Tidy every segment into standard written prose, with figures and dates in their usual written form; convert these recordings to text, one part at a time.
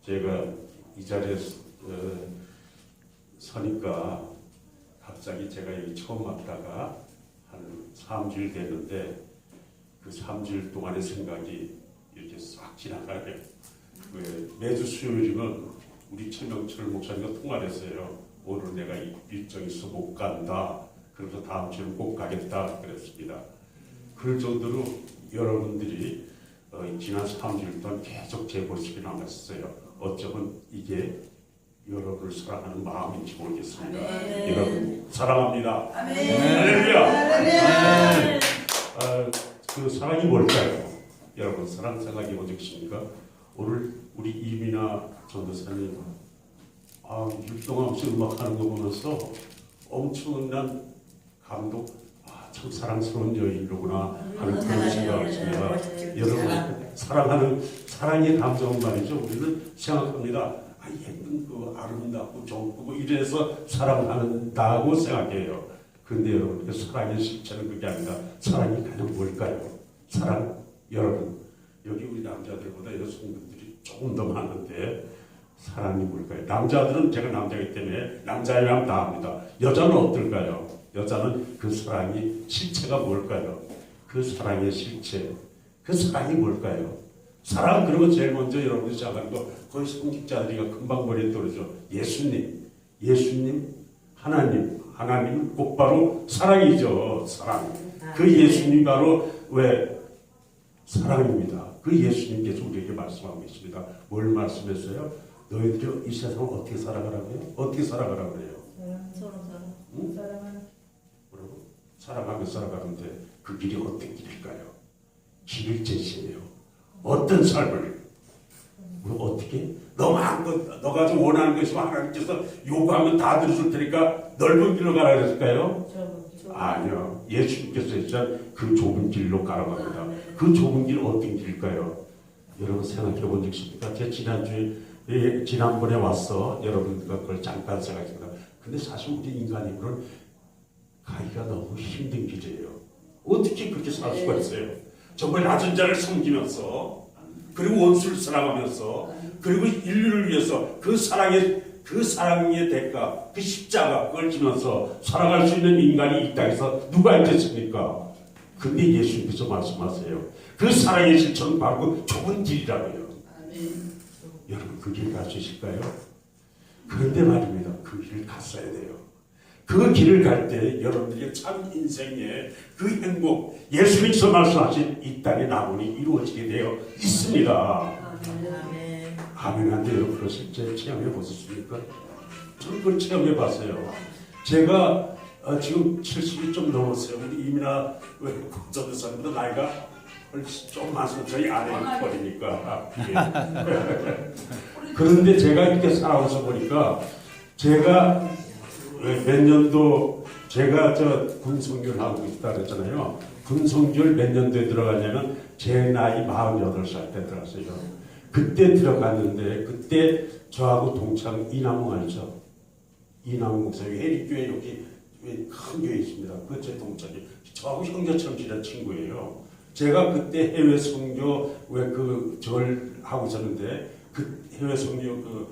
제가 이 자리에 서니까 갑자기 제가 여기 처음 왔다가 한 3주일 됐는데 그 3주일 동안의 생각이 이렇게 싹 지나가요. 매주 수요일이면 우리 최명철 목사님과 통화를 했어요. 오늘 내가 일정이 있어 못 간다. 그래서 다음 주에는 꼭 가겠다 그랬습니다. 그럴 정도로 여러분들이 지난 3주일 동안 계속 제 모습이 남았어요. 어쩌면 이게 여러분을 사랑하는 마음인지 모르겠습니다. 아멘. 여러분 사랑합니다. 아멘. 할렐루야. 그 사랑이 뭘까요? 여러분 사랑 생각해 보셨습니까? 오늘 우리 이민아 전도사님 율동함 없이 음악하는 거 보면서 엄청난 감동, 참 사랑스러운 여인이로구나 하는 그런 생각을 했습니다. 여러분 사랑의 감정은 말이죠. 우리는 생각합니다. 예쁜 거 아름답고 좋고 뭐 이래서 사랑한다고 생각해요. 근데 여러분 그 사랑의 실체는 그게 아니라 사랑이 가장 뭘까요? 사랑 여러분 여기 우리 남자들보다 여성분들이 조금 더 많은데 사랑이 뭘까요? 남자들은 제가 남자이기 때문에 남자이면 다 합니다. 여자는 어떨까요? 여자는 그 사랑이 실체가 뭘까요? 그 사랑의 실체, 그 사랑이 뭘까요? 사랑 그러면 제일 먼저 여러분이 생각하는 거 거의 성직자들이가 금방 머리에 떨어져. 예수님, 하나님 곧바로 사랑이죠. 사랑. 그 예수님 바로 왜 사랑입니다. 그 예수님께서 우리에게 말씀하고 계십니다. 뭘 말씀했어요? 너희들이 이 세상을 어떻게 살아가라고요? 어떻게 살아가라고 그래요? 서로 응? 사랑하는. 뭐라고? 사랑하며 살아가는데 그 길이 어떤 길일까요? 길을 제시해요. 어떤 삶을? 어떻게? 너가 좀 원하는 것이면 하나님께서 요구하면 다 들어줄 테니까 넓은 길로 가라 그랬을까요? 아니요. 예수님께서 진짜 그 좁은 길로 가라고 합니다. 그 좁은 길 어떤 길일까요? 여러분 생각해 본 적 있습니까? 제가 지난번에 와서 여러분들과 그걸 잠깐 생각했습니다. 근데 사실 우리 인간이고는 가기가 너무 힘든 길이에요. 어떻게 그렇게 살 수가 있어요? 정말 낮은 자를 섬기면서 그리고 원수를 사랑하면서 그리고 인류를 위해서 그 사랑의 대가, 그 십자가 그걸 지면서 살아갈 수 있는 인간이 이 땅에서 누가 있겠습니까? 근데 예수님께서 말씀하세요. 그 사랑의 실천은 바로 그 좁은 길이라고요. 여러분 그 길 갈 수 있을까요? 그런데 말입니다. 그 길을 갔어야 돼요. 그 길을 갈 때 여러분들의 참 인생의 그 행복, 예수님께서 말씀하신 이 땅의 낙원이 이루어지게 되어 있습니다. 아멘한데요. 그걸 실제 체험해 보셨습니까? 저는 그걸 체험해 봤어요. 제가 지금 70이 좀 넘었어요. 우리 이민아 전도사님보다 나이가 훨씬 좀 많아서 저희 아내는 버리니까. 그런데 제가 이렇게 살아와서 보니까 제가 몇 년도 제가 군성교를 하고 있다 그랬잖아요. 군성교를 몇 년도에 들어갔냐면 제 나이 48살 때 들어갔어요. 그때 들어갔는데 그때 저하고 동창 이남웅 알죠? 이남웅 목사님 해리교회 여기 큰 교회 있습니다. 그 제 동창이 저하고 형제처럼 지낸 친구예요. 제가 그때 해외 선교 절 하고 있었는데 그 해외 선교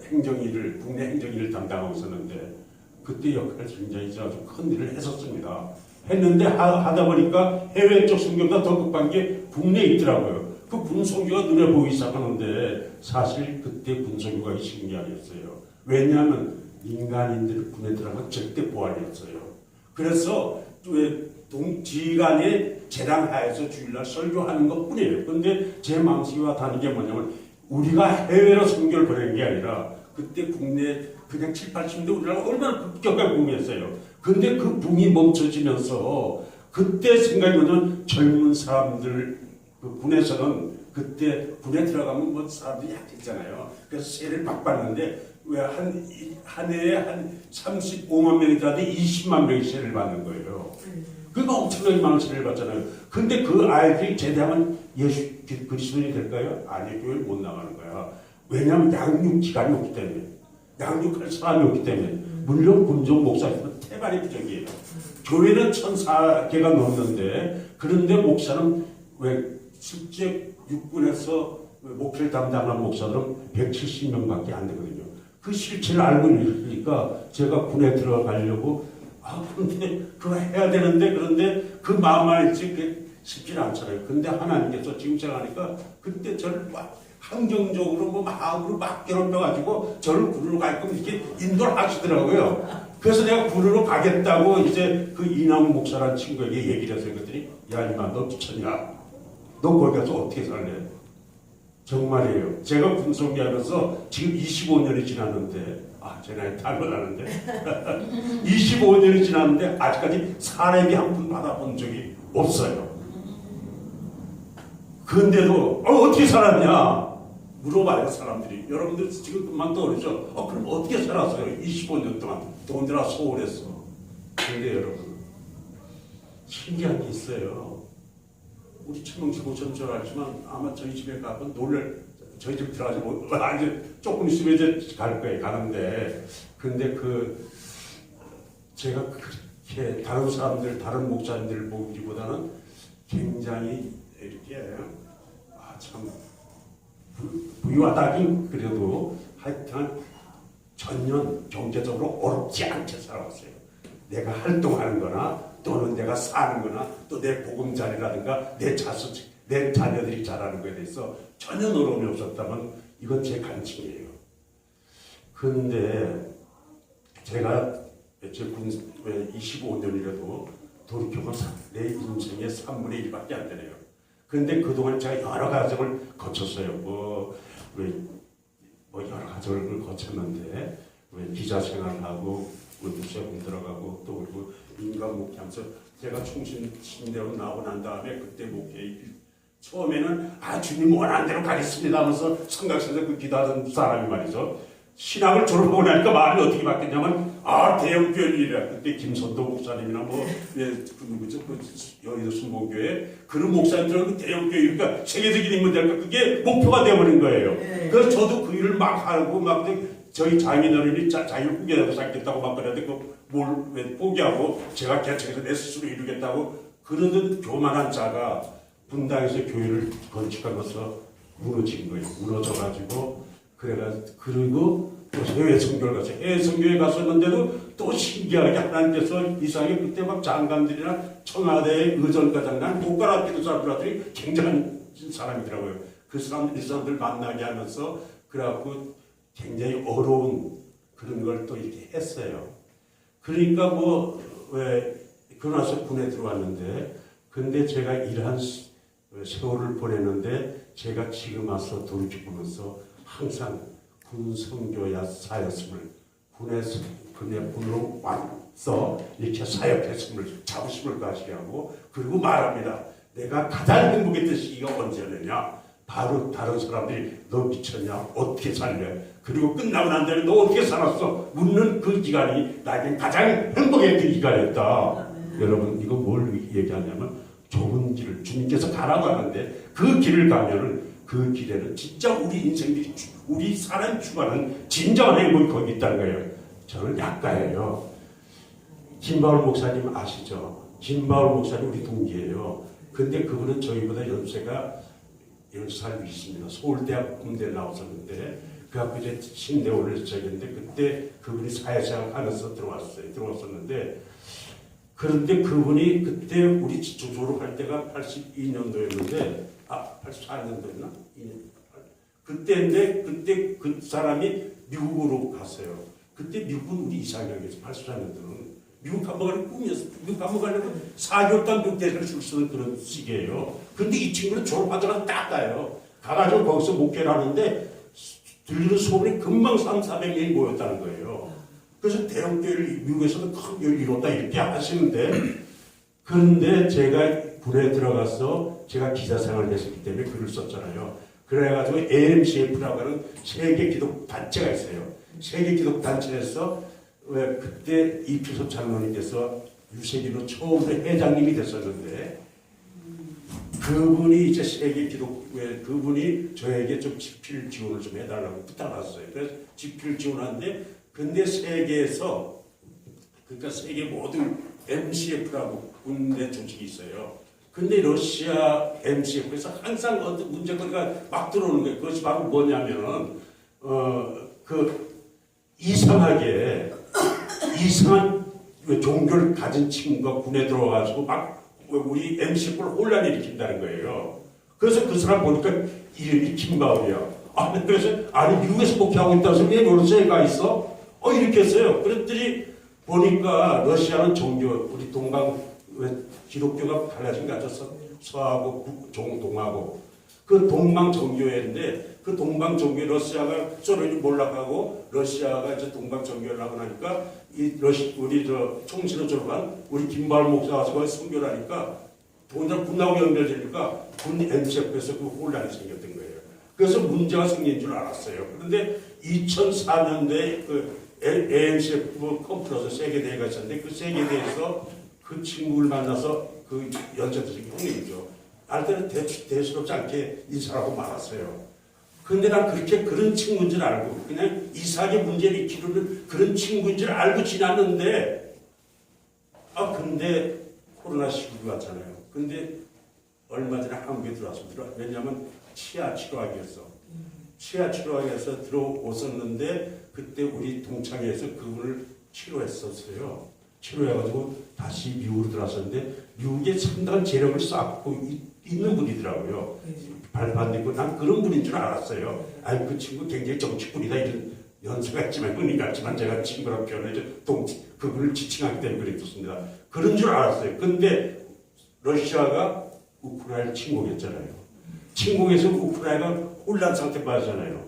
행정일을 국내 행정일을 담당하고 있었는데 그때 역할을 굉장히 아주 큰 일을 했었습니다. 했는데 하다 보니까 해외 쪽 선교보다 더 급한 게 국내에 있더라고요. 그 군선교가 눈에 보이기 시작하는데 사실 그때 군선교가 쉬운 게 아니었어요. 왜냐하면 민간인들이 군에 들어가면 절대 보안이었어요. 그래서 지간에 재단하에서 주일날 설교하는 것뿐이에요. 그런데 제 마음속에 다른 게 뭐냐면 우리가 해외로 선교를 보내는 게 아니라 그때 국내 그냥 7, 80년대 우리나라가 얼마나 급격하게 붐했어요. 근데 그 붐이 멈춰지면서 그때 생각이 오는 젊은 사람들 그 군에서는 그때 군에 들어가면 뭐 사람들이 약했잖아요. 그래서 세를 막 받는데 왜 한 해에 한 35만 명이 들어가는데 20만 명이 세를 받는 거예요. 그러니까 엄청나게 많은 세를 받잖아요. 근데 그 아이들이 제대하면 예수 그리스도인이 될까요? 아니, 교회를 못 나가는 거야. 왜냐하면 양육 기간이 없기 때문에. 양육할 사람이 없기 때문에. 물론 군종 목사님은 태반이 부족이에요. 교회는 1,400개가 넘는데 그런데 목사는 왜 실제 육군에서 목회를 담당한 목사들은 170명밖에 안 되거든요. 그 실체를 알고 있으니까 제가 군에 들어가려고 그런데 그거 해야 되는데 그런데 그 마음만 있지 쉽지 않잖아요. 근데 하나님께서 지금 생각하니까 그때 저를 막 환경적으로 뭐 마음으로 막 괴롭혀가지고 저를 군으로 가게끔 이렇게 인도를 하시더라고요. 그래서 내가 군으로 가겠다고 이제 그 이남 목사라는 친구에게 얘기를 해서 그랬더니 야 이마 너 미쳤냐? 너 거기 가서 어떻게 살래? 정말이에요. 제가 군성기하면서 지금 25년이 지났는데 제 나이 탈거나는데 25년이 지났는데 아직까지 사례비 한 푼 받아본 적이 없어요. 근데도 어떻게 살았냐 물어봐요 사람들이. 여러분들 지금 금방 떠오르죠. 그럼 어떻게 살았어요? 25년 동안 더군다나 서울에서. 근데 여러분 신기한 게 있어요. 우리 최명식 오천 줄 알지만 아마 저희 집에 가면 저희 집 들어가지 못, 이제 조금 있으면 이제 갈 거예요. 가는데 근데 제가 그렇게 다른 사람들, 다른 목사님들을 보기보다는 굉장히 이렇게 참 부유하다긴 그래도 하여튼 전혀 경제적으로 어렵지 않게 살아왔어요. 내가 활동하는 거나 또는 내가 사는 거나 또 내 보금자리라든가 내 자녀들이 자라는 거에 대해서 전혀 어려움이 없었다면 이건 제 간증이에요. 근데 제가 제 군 25년이라도 돌이켜보면 내 인생의 3분의 1밖에 안 되네요. 근데 그동안 제가 여러 과정을 거쳤어요. 여러 과정을 거쳤는데 기자 생활하고 무쇠공 들어가고 또 그리고 민간 목회하면서 제가 충신대로 나오고 난 다음에 그때 목회 처음에는 주님 원하는 대로 가겠습니다 하면서 성곽에서 그 기도하던 사람이 말이죠. 신학을 졸업하고 나니까 말이 어떻게 바뀌었냐면 대형교회이라 그때 김선도 목사님이나 여의도 순복교회 그런 목사님들은 대형교회니까 세계적인 인물 되니까 그게 목표가 되어버린 거예요. 그래서 저도 그 일을 막 하고 막 저희 장인어른이 자기를 포기하고 살겠다고 막 그랬는데 뭘 왜 포기하고 제가 개척해서 내 스스로 이루겠다고 그러던 교만한 자가 분당에서 교회를 건축하면서 무너진 거예요. 무너져가지고 그리고 또 해외 선교를 갔어요. 해외 선교에 갔었는데도 또 신기하게 하나님께서 이상하게 그때 막 장관들이나 청와대의 의전과장난 고가라 기도사들이 굉장한 사람이더라고요. 이 사람들 만나게 하면서 그래갖고 굉장히 어려운 그런 걸 또 이렇게 했어요. 그러니까 그러나서 군에 들어왔는데 근데 제가 일한 세월을 보냈는데 제가 지금 와서 돌이켜보면서 항상 군 선교야 사였음을 군으로 와서 이렇게 사역했음을 자부심을 가지게 하고 그리고 말합니다. 내가 가장 행복했던 시기가 언제였느냐? 바로 다른 사람들이 너 미쳤냐? 어떻게 살래? 그리고 끝나고 난 다음에 너 어떻게 살았어? 묻는 그 기간이 나에겐 가장 행복했던 기간이었다. 여러분 이거 뭘 얘기하냐면 좁은 길을 주님께서 가라고 하는데 그 길을 가면은 그 길에는 진짜 우리 인생들이 우리 사람 추구하는 진정한 행복이 거기 있다는 거예요. 저는 약가예요. 김바울 목사님 아시죠? 김바울 목사님 우리 동기예요. 근데 그분은 저희보다 연세가 10살 위십니다. 서울대학 군대에 나왔었는데 그래갖고 이제 신대 올려졌는데 그때 그분이 사회생활 하면서 들어왔었는데 그런데 그분이 그때 우리 졸업할 때가 82년도였는데 84년도였나? 그때인데 그때 그 사람이 미국으로 갔어요. 그때 미국은 우리 이상형에서 84년도는 미국 한번 가는 꿈이었어요. 미국 한번 가려고 4개월 동안 미국 대사를 줄 쓰는 그런 시기예요. 그런데 이 친구는 졸업하자마자 딱 가요. 가가지고 거기서 목회를 하는데 들리는 소문이 금방 300~400명이 모였다는 거예요. 그래서 대형교회를 미국에서는 큰 교회를 이뤘다 이렇게 하시는데 그런데 제가 군에 들어가서 제가 기자 생활을 했기 때문에 글을 썼잖아요. 그래가지고 AMCF라고 하는 세계 기독 단체가 있어요. 세계 기독 단체에서 왜 그때 이필섭 장로님께서 유세기로 처음으로 회장님이 됐었는데 그분이 이제 세계 기독교회 그분이 저에게 좀 집필 지원을 좀 해달라고 부탁했어요. 그래서 집필 지원하는데 근데 세계에서 그러니까 세계 모든 MCF라고 군대 조직이 있어요. 근데 러시아 MCF에서 항상 어떤 문제가 막 들어오는 거예요. 그것이 바로 뭐냐면은 이상하게 이상한 종교를 가진 친구가 군에 들어와가지고 막 우리 MCF를 혼란 일으킨다는 거예요. 그래서 그 사람 보니까 이름이 김바울이야. 그래서 미국에서 목회하고 있다고 해서 왜 러시아에 가 있어? 이렇게 했어요. 그랬더니 보니까 러시아는 종교, 우리 동방 기독교가 갈라진 게 아니라 서하고 동하고 그 동방 종교회인데 그 동방 종교 러시아가 소련이 몰락하고 러시아가 이제 동방 종교를 하고 나니까 우리 총신을 졸업한 우리 김바울 목사 와서 거기 선교를 하니까 동작 군하고 연결되니까 군 MCF에서 그 혼란이 생겼던 거예요. 그래서 문제가 생긴 줄 알았어요. 그런데 2004년도에 그 AMCF 컨퍼런스 세계대회가 있었는데 그 세계대회에서 그 친구를 만나서 그 연세대적인 형님이죠. 알 때는 대수롭지 않게 인사하고 말았어요. 근데 난 그런 친구인 줄 알고 그냥 이상하게 문제를 일으키는 그런 친구인 줄 알고 지났는데 근데 코로나 시국이 왔잖아요. 근데 얼마 전에 한국에 들어왔습니다. 왜냐하면 치아 치료하기였어. 치아 치료하기에서 들어오셨는데 그때 우리 동창회에서 그분을 치료했었어요. 치료해가지고 다시 미국으로 들어왔었는데 미국에 상당한 재력을 쌓고 있는 분이더라고요. 발판 있고 난 그런 분인 줄 알았어요. 그 친구 굉장히 정치꾼이다 이런 연세가 있지만 은이 같지만 제가 친구라고 표현해서 그분을 지칭하기 때문에 그랬습니다. 그런 줄 알았어요. 근데 러시아가 우크라이나를 침공했잖아요. 침공해서 우크라이나가 혼란 상태 빠졌잖아요.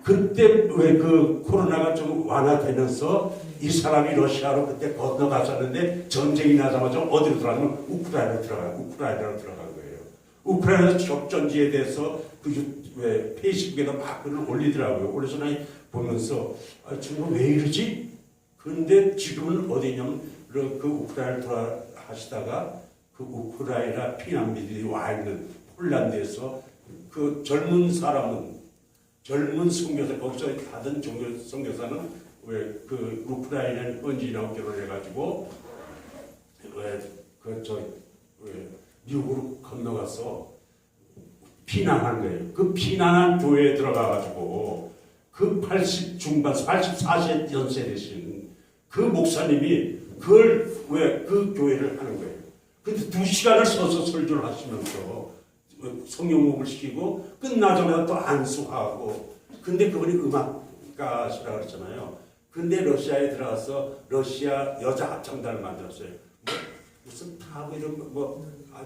그때 왜 그 코로나가 좀 완화되면서 이 사람이 러시아로 그때 건너갔었는데 전쟁이 나자마자 어디로 들어가냐면 우크라이나로 들어간 거예요. 우크라이나 적전지에 대해서 왜 페이스북에다 막 글을 올리더라고요. 그래서 나 보면서 정말 왜 이러지? 그런데 지금은 어디냐면 그 우크라이나를 하시다가 그 우크라이나 피난민들이 와 있는 폴란드에서 그 젊은 선교사 거기서 하던 선교사는 왜 그 우크라이나 현지인하고 결혼해가지고 미국으로 건너가서 피난한 거예요. 그 피난한 교회에 들어가가지고 그 80 중반 84세 연세 되신 그 목사님이 그 교회를 하는 거예요. 근데 2시간을 서서 설교를 하시면서 성경목을 시키고 끝나자마자 또 안수하고 근데 그분이 음악가시라고 그랬잖아요. 근데 러시아에 들어가서 러시아 여자 합창단을 만들었어요. 무슨 타고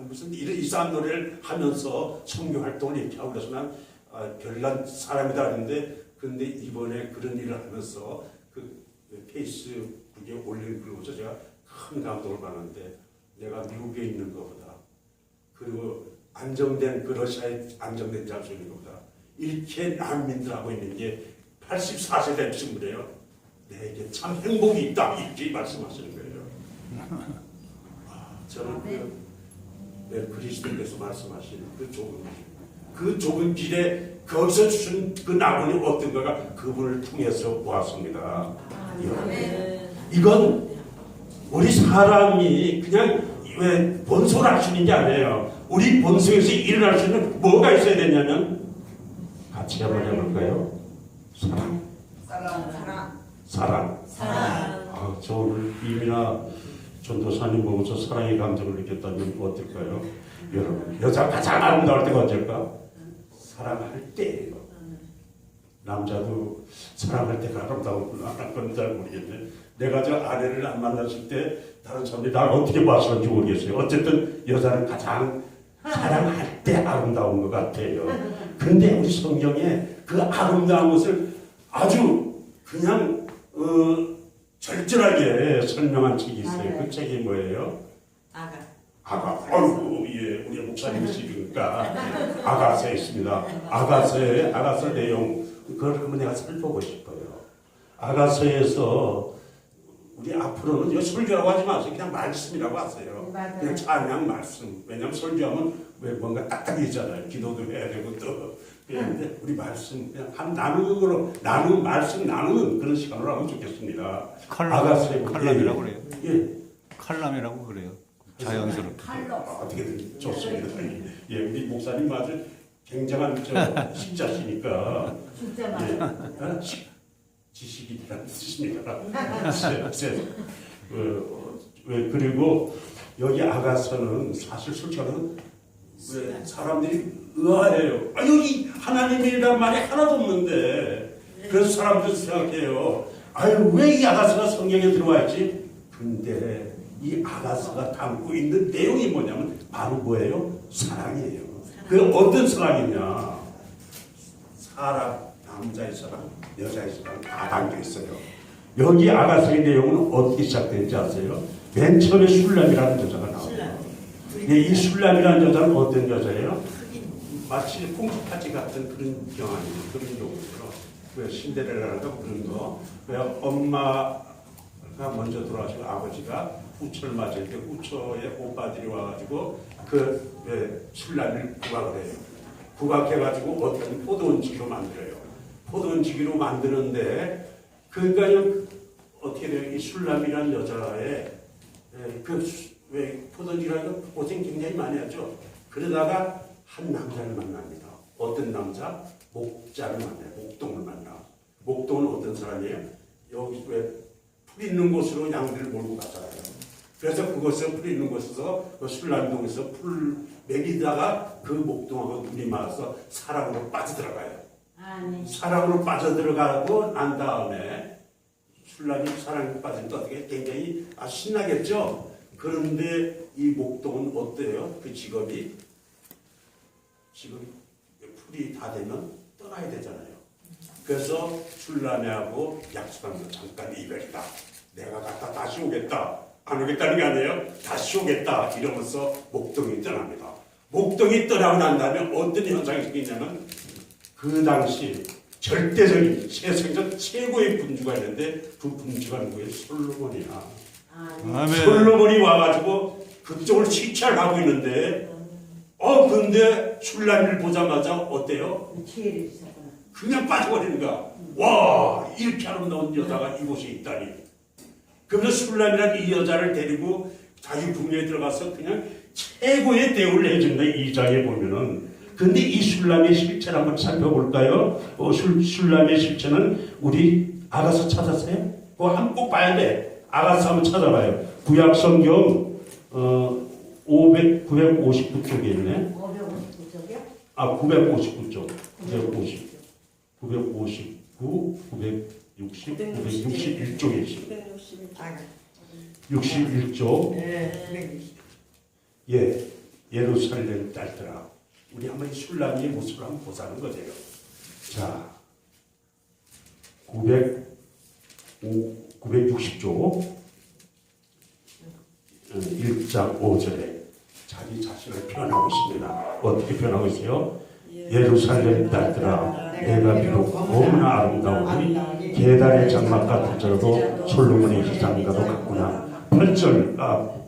무슨 이런 이상한 노래를 하면서 성교 활동을 이렇게 하고 그래서 난 별난 사람이다 했는데 근데 이번에 그런 일을 하면서 그 페이스북에 올린 글을 보면서 제가 큰 감동을 받았는데 내가 미국에 있는 것보다 그리고 안정된 그 러시아에 안정된 장소에 있는 것보다 이렇게 난민들하고 있는 게 84세 된 친구래요. 내게 참 행복이 있다 이렇게 말씀하시는 거예요. 저는 그리스도께서 말씀하시는 그 좁은 길에 거기서 주신 그 나무는 어떤가가 그분을 통해서 보았습니다. 이건 우리 사람이 그냥 왜 본성을 할 수 있는 게 아니에요. 우리 본성에서 일어날 수 있는 뭐가 있어야 되냐면 같이 한번 해볼까요? 사랑. 저 오늘 이민아 전도사님 보면서 사랑의 감정을 느꼈다면 어떨까요? 여러분, 여자가 가장 아름다울 때가 언제일까? 사랑할 때예요. 남자도 사랑할 때가 아름다웠구나. 그건 잘 모르겠네. 내가 저 아내를 안 만났을 때 다른 사람들이 나를 어떻게 봤었는지 모르겠어요. 어쨌든 여자는 가장 사랑할 때 아름다운 것 같아요. 근데 우리 성경에 그 아름다운 것을 아주 그냥 절절하게 설명한 책이 있어요. 그 책이 뭐예요? 아가. 예, 우리 목사님이시니까 아가서에 있습니다. 아가서 내용 그걸 한번 내가 살펴보고 싶어요. 아가서에서 우리 앞으로는 설교라고 하지 마세요. 그냥 말씀이라고 하세요. 그냥 찬양 말씀. 왜냐하면 설교하면 왜 뭔가 딱딱해지잖아요. 기도도 해야 되고 또. 그런데 우리 말씀 그냥 나누는 말씀 나누는 그런 시간으로 하면 좋겠습니다. 칼럼이라고 그래요. 예. 칼럼이라고 그래요. 자연스럽게. 어떻게든 좋습니다. 예, 우리 목사님 아주 굉장한 식자시니까. 진짜 예, 많아. 지식이라는 뜻입니다. 그리고 여기 아가서는 사실 솔직히는 왜 사람들이 의아해요. 아, 여기 하나님이란 말이 하나도 없는데 그래서 사람들이 생각해요. 아유, 왜 이 아가서가 성경에 들어와 있지? 근데 이 아가서가 담고 있는 내용이 뭐냐면 바로 뭐예요? 사랑이에요. 그 어떤 사랑이냐? 사람, 남자의 사랑, 여자의 사랑 다 담겨 있어요. 여기 아가서의 내용은 어떻게 시작되는지 아세요? 맨 처음에 술람이라는 여자가 나와요. 네, 이 술람이라는 여자는 어떤 여자예요? 마치 콩쥐파지 같은 그런 경향이에요. 그런 경우죠. 왜 신데렐라라고 그런 거. 왜 엄마가 먼저 돌아가시고 아버지가 후처를 맞을 때 후처의 오빠들이 와가지고 왜 술람을 구박을 해요. 구박해가지고 어떤 포도원지기로 만들어요. 포도원지기로 만드는데 그러니까 어떻게 돼요? 이 술람이라는 여자의 왜 포도원지기라는 고생 굉장히 많이 하죠. 그러다가 한 남자를 만납니다. 어떤 남자? 목자를 만나요. 목동을 만나. 목동은 어떤 사람이에요? 여기 왜 풀 있는 곳으로 양들을 몰고 가잖아요. 그래서 그곳에 풀 있는 곳에서 그 술람동에서 풀 먹이다가 그 목동하고 눈이 맞아서 사랑으로 빠져들어가요. 아니. 사랑으로 빠져들어가고 난 다음에 술람이 사랑에 빠지면 또 어떻게 굉장히 신나겠죠. 그런데 이 목동은 어때요? 그 직업이 풀이 다 되면 떠나야 되잖아요. 그래서 술람회하고 약속합니다. 잠깐 이별이다. 내가 갔다 다시 오겠다. 안 오겠다는 게 아니에요. 다시 오겠다. 이러면서 목동이 떠납니다. 목동이 떠나고 난 다음에 어떤 현상이 생기냐면 그 당시 절대적인 세상에서 최고의 분주가 있는데 그 분주가 누구예요? 솔로몬이야. 아니. 솔로몬이 와가지고 그쪽을 시찰하고 있는데 근데 술람이를 보자마자 어때요? 지혜를 있었구나. 그냥 빠져버리는 거야. 와, 이렇게 아름다운 여자가 이곳에 있다니. 그러면서 술람이라는 이 여자를 데리고 자기 궁녀에 들어가서 그냥 최고의 대우를 해준다. 이 장에 보면은. 근데 이 술람의 실체를 한번 살펴볼까요? 술람의 실체는 우리 아가서 찾았어요? 그거 한번 꼭 봐야 돼. 아가서 한번 찾아봐요. 구약성경 959쪽에 있네. 559쪽이요? 959쪽. 959, 960, 961쪽에 있습니다. 61쪽. 예, 예루살렘 딸들아. 우리 한번 술람이의 모습을 한번 보자는 거예요. 자, 960쪽 1장 5절에 자기 자신을 표현하고 있습니다. 어떻게 표현하고 있어요? 예루살렘 딸들아, 내가 비록 너무나 아름다우니 계달의 장막 같을지라도 솔로몬의 희장가도 같구나. 8절,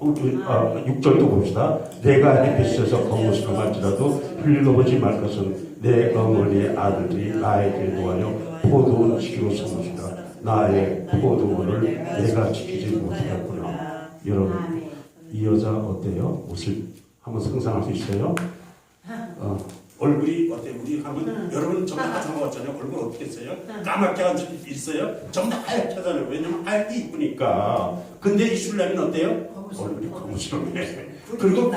6절도 봅시다. 내가 햇빛에서 검은색을 만지라도 흘려보지 말 것은 내 어머니의 아들들이 나에게 놓아여 포도원 지기로 삼으시다. 나의 포도원을 내가 지키지 못하였구나. 여러분, 이 여자 어때요? 옷을 한번 상상할 수 있어요? 얼굴이 어때요? 우리 한번 여러분 전부 다 적어왔잖아요. 얼굴 어떻게 했어요? 까맣게 한 적 있어요? 전부 다 하얗잖아요. 왜냐면 하얗게 이쁘니까. 근데 이 술람이는 어때요? 얼굴이 검은스럽네. 그리고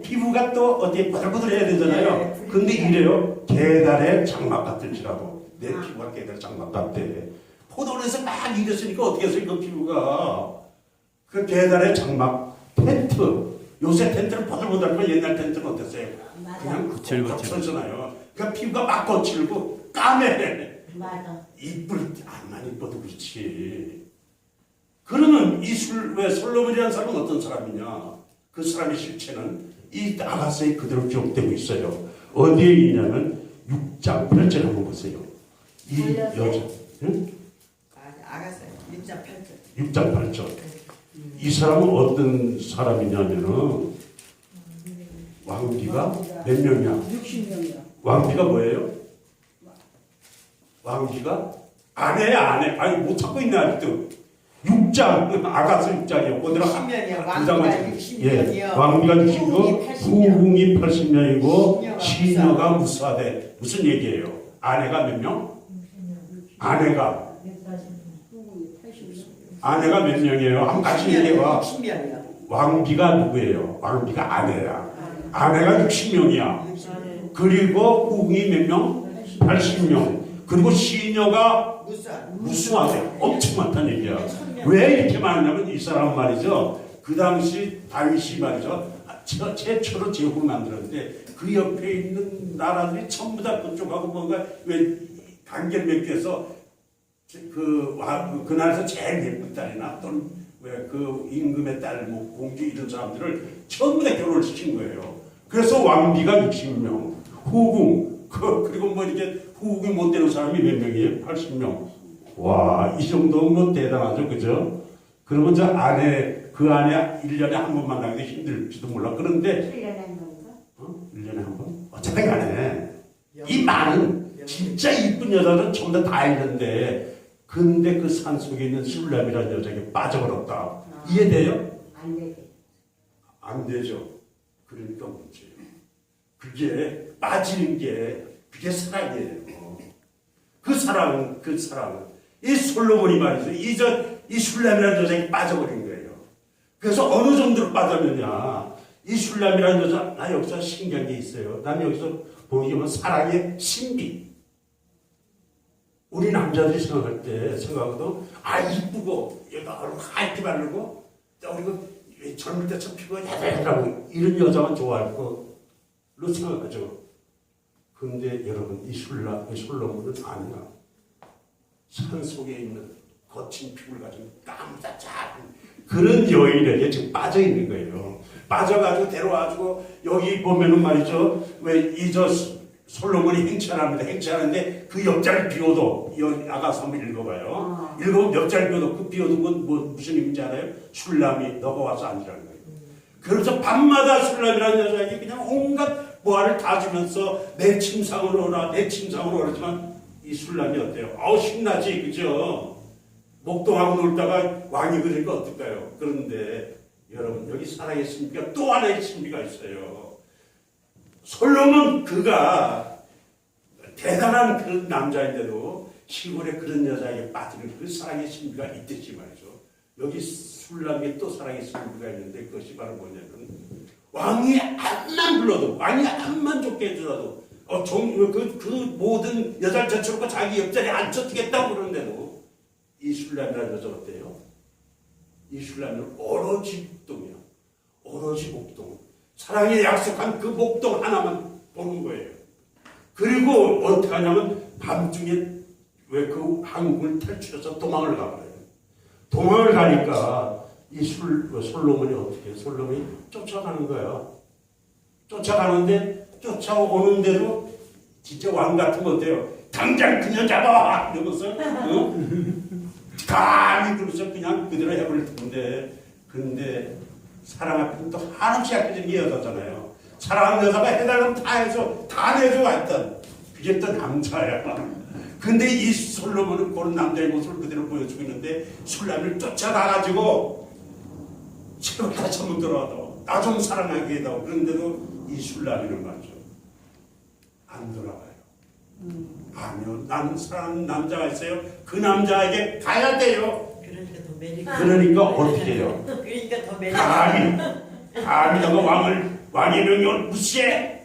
피부가 또 어떻게 바들바들해야 되잖아요. 근데 이래요. 계달의 장막 같을지라도 내 피부가 계달 장막 같대. 포도원에서 막 일했으니까 어떻게 했어요? 그 피부가 그 계달의 장막 텐트. 요새 텐트는 보들보들하고 옛날 텐트는 어땠어요? 그냥 거칠잖아요. 그러니까 피부가 막 거칠고 까매. 맞아. 이쁠 안만 이뻐도 그렇지. 그러면 왜 솔로몬이라는 사람은 어떤 사람이냐? 그 사람의 실체는 이 아가서에 그대로 기록되고 있어요. 어디에 있냐면 6장 8절 한번 보세요. 이 여자, 응? 아가서요. 6장 8절. 6장 8절. 이 사람은 어떤 사람이냐면은 왕비가 몇 명이야? 60명이요. 왕비가 뭐예요? 왕비가 아내야, 아내. 아니 못 찾고 있네 아직도. 6장 아가서 6장이었고 내가 신명이야. 그 장은 왕비가 60년이요. 왕비가 60년, 후궁이 80명이고 시녀가 시녀가 무사대. 무슨 얘기예요? 아내가 몇 명? 아내가 몇 명이에요? 한 같이 얘기해봐. 60년이요. 왕비가 누구예요? 왕비가 아내야. 아내가 60명이야. 그리고 후궁이 몇 명? 80명. 그리고 시녀가 무수하대. 엄청 많다는 얘기야. 왜 이렇게 많냐면 이 사람 말이죠. 그 당시 다윗이 말이죠. 최초로 제국을 만들었는데 그 옆에 있는 나라들이 전부 다 그쪽하고 뭔가 왜 관계를 맺혀서 그 나라에서 제일 예쁜 딸이나 또는 왜 그 임금의 딸, 뭐 공주 이런 사람들을 전부 다 결혼을 시킨 거예요. 그래서 왕비가 60명, 후궁 그리고 뭐 이렇게 후궁이 못 되는 사람이 몇 명이에요? 80명. 와, 이 정도면 뭐 대단하죠, 그죠? 그러면 저 그 안에 1년에 한 번 만나기도 힘들지도 몰라. 그런데 1년에 한 번인가? 1년에 한 번? 어차피 간에 이 많은 진짜 이쁜 여자는 전부 다 있는데 근데 그 산속에 있는 술람이라는 여자에게 빠져버렸다. 이해돼요? 안 되게. 안 되죠. 그러니까 문제예요. 그게 빠지는 게 그게 사랑이에요. 그 사랑은 이 솔로몬이 말이죠. 이 술람이라는 여자에게 빠져버린 거예요. 그래서 어느 정도로 빠졌느냐. 이 술람이라는 여자 나 여기서 신기한 게 있어요. 난 여기서 보이면 사랑의 신비. 우리 남자들이 생각하거든. 아 이쁘고 얘가 얼굴 하얗게 바르고 그리고 젊을 때처럼 피부가 야들야들하고 이런 여자만 좋아할 걸로 생각하죠. 그런데 여러분 이 솔로몬은 아니야. 산 속에 있는 거친 피부를 가진 까무다 작은 그런 여인에게 지금 빠져 있는 거예요. 빠져가지고 데려와가지고 여기 보면은 말이죠. 왜 솔로몬이 행차합니다. 행차하는데 그 옆자리 비워도 아가서 한번 읽어봐요. 읽어보면 옆자리 비워도 그 비워둔 건 뭐 무슨 의미인지 알아요? 술람이 너가 와서 앉으라는 거예요. 그래서 밤마다 술람이라는 여자에게 그냥 온갖 보화를 다 주면서 내 침상으로 오라 내 침상으로 오라지만 이 술람이 어때요? 신나지 그죠? 목동하고 놀다가 왕이 그러니까 어떨까요? 그런데 여러분 여기 사랑의 신비가 또 하나의 신비가 있어요. 솔로몬 그가 대단한 그 남자인데도 시골에 그런 여자에게 빠지는 그 사랑의 신비가 있듯이 말이죠. 여기 술람에 또 사랑의 신비가 있는데 그것이 바로 뭐냐면 왕이 암만 불러도 왕이 암만 좋게 해주라도 그 모든 여자를 제쳐놓고 자기 옆자리에 앉혀주겠다고 그러는데도 이 술람이라는 여자 어때요? 이 술람은 오로지 목동이야. 오로지 목동. 사랑에 약속한 그 목동 하나만 보는 거예요. 그리고 어떻게 하냐면 밤중에 왜 그 항구를 탈출해서 도망을 가버려요. 도망을 가니까 이 솔로몬이 어떻게 해요? 솔로몬이 쫓아가는 거야. 쫓아가는데 쫓아오는데도 진짜 왕 같은 거 어때요? 당장 그냥 잡아! 이러면서 감히 그래서 그냥 그대로 해버릴 텐데 근데 사랑 앞에는 또 한없이 약해지는 게 여자잖아요. 사랑하는 여자가 해달라면 다 해줘. 다 내줘 하여튼 그게 또 남자야. 근데 이 솔로몬은 그런 남자의 모습을 그대로 보여주고 있는데 술람을 쫓아가가지고 제발 다시 한번 들어와도 나 좀 사랑하게 해다오. 그런데도 이 술람이는 말이죠. 안 돌아가요. 아니요. 난 사랑하는 남자가 있어요. 그 남자에게 가야 돼요. 그러니까 어떻게 해요? 그러니까 더 매력. 감히 너가 왕의 명령을 무시해.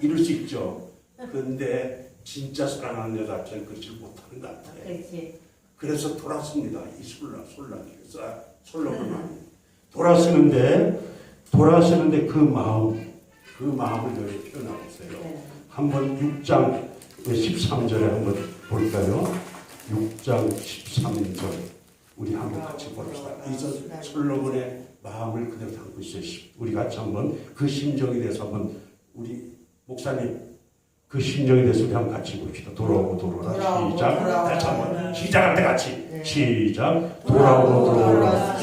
이럴 수 있죠. 그런데 진짜 사랑하는 여자처럼 그렇지 못하는 것 같아요. 그렇지. 그래서 돌았습니다. 이 솔로몬은 돌아서는데 그 마음을 여기 표현하고 있어요. 네. 한번 6장 13절에 한번 볼까요? 6장 13절 우리 한번 같이 봅시다. 이 솔로몬의 마음을 그대로 담고 있어요. 우리 같이 한번 그 심정에 대해서 한번 우리 목사님 그 심정에 대해서 우리 한번 같이 봅시다. 돌아오고 돌아오라. 시작. 다시 한번 시작할 때 같이 시작. 돌아오고 돌아오라.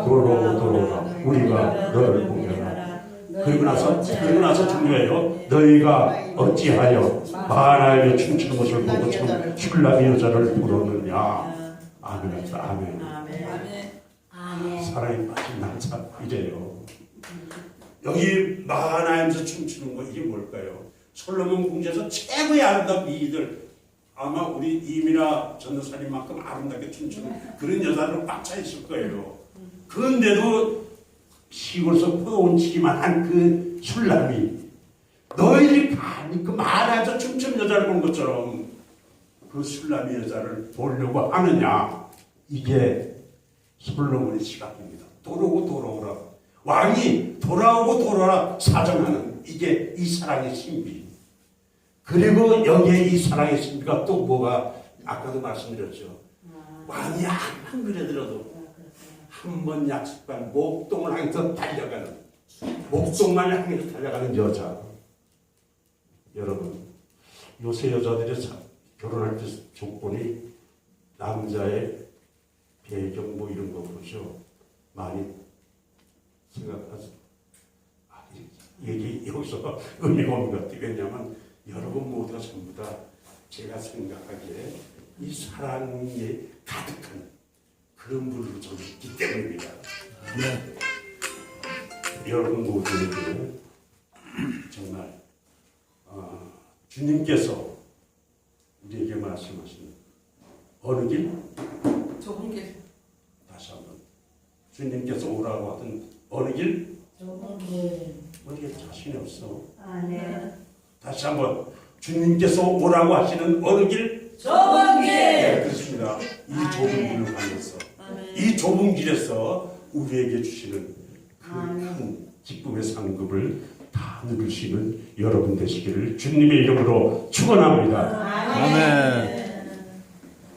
돌아오라. 우리가 너를 공경하라. 그리고 나서 중요해요. 너희가 어찌하여 바알하여 춤추는 것을 보고 지금 술람이 여자를 부르느냐. 아멘 합시다. 아멘. 아멘. 아멘. 사랑에 빠진 남자 이래요. 여기 마하나임에서 춤추는 거 이게 뭘까요? 솔로몬 궁전에서 최고의 아름다운 미인들, 아마 우리 이미라 전도사님만큼 아름답게 춤추는 그런 여자들은 꽉 차 있을 거예요. 그런데도 시골에서 포도온치기만 한 그 술람이 너희들이 감히 그 마하나임에서 춤추는 여자를 본 것처럼 그 술람이 여자를 보려고 하느냐. 이게 솔로몬의 시각입니다. 돌아오고 돌아오라. 왕이 돌아오고 돌아오라 사정하는 이게 이 사랑의 신비. 그리고 여기에 이 사랑의 신비가 또 뭐가 아까도 말씀드렸죠. 왕이 안 그래더라도 한 번 약속한 목동을 향해서 달려가는, 목동만 향해서 달려가는 여자. 여러분, 요새 여자들이 결혼할 때 조건이 남자의 배경 뭐 이런 거 보죠. 많이 생각하죠. 얘기 여기서 의미가 없는 것 같아요. 왜냐하면 여러분 모두가 전부 다 제가 생각하기에 이 사랑에 가득한 그런 분으로 저는 있기 때문입니다. 여러분 모두에게 정말 주님께서 우리에게 말씀하시는 어느 길? 좁은 길. 다시 한번 주님께서 오라고 하던 어느 길? 좁은 길. 우리가 자신이 없어. 아멘. 다시 한번 주님께서 오라고 하시는 어느 길? 좁은 길. 네, 그렇습니다. 이 좁은 길을 가면서 이 좁은 길에서 우리에게 주시는 그 큰 기쁨의 상급을 다 누릴 수 있는 여러분 되시기를 주님의 이름으로 축원합니다. 아멘.